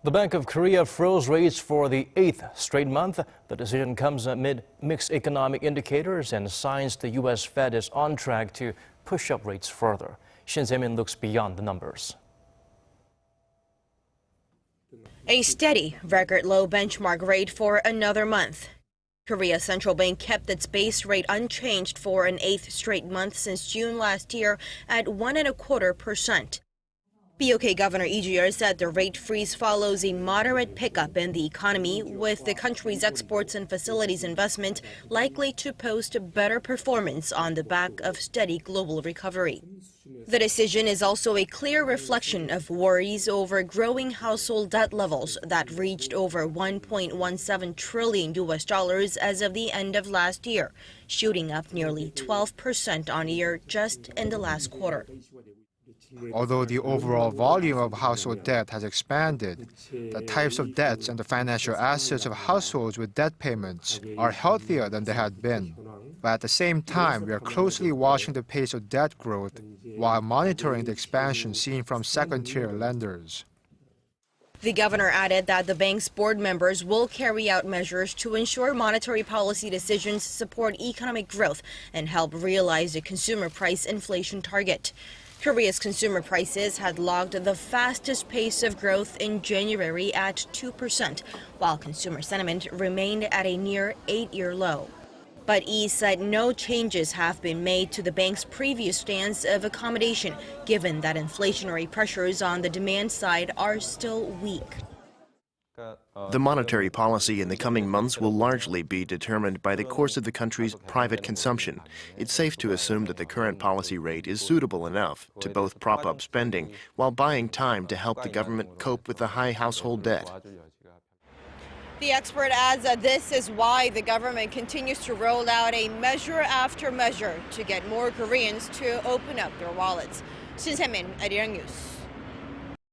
The Bank of Korea froze rates for the 8th straight month. The decision comes amid mixed economic indicators and signs the U.S. Fed is on track to push up rates further. Shin Se-min looks beyond the numbers. A steady, record-low benchmark rate for another month. Korea's central bank kept its base rate unchanged for an 8th straight month since June last year at 1.25%. BOK Governor Lee Ju-yeol said the rate freeze follows a moderate pickup in the economy, with the country's exports and facilities investment likely to post better performance on the back of steady global recovery. The decision is also a clear reflection of worries over growing household debt levels that reached over $1.17 trillion as of the end of last year, shooting up nearly 12% on year just in the last quarter. Although the overall volume of household debt has expanded, the types of debts and the financial assets of households with debt payments are healthier than they had been. But at the same time, we are closely watching the pace of debt growth while monitoring the expansion seen from second-tier lenders. The governor added that the bank's board members will carry out measures to ensure monetary policy decisions support economic growth and help realize the consumer price inflation target. Korea's consumer prices had logged the fastest pace of growth in January at 2%, while consumer sentiment remained at a near 8-year low. But Lee said no changes have been made to the bank's previous stance of accommodation, given that inflationary pressures on the demand side are still weak. The monetary policy in the coming months will largely be determined by the course of the country's private consumption. It's safe to assume that the current policy rate is suitable enough to both prop up spending while buying time to help the government cope with the high household debt. The expert adds that this is why the government continues to roll out a measure after measure to get more Koreans to open up their wallets. Shin Se-min, Arirang News.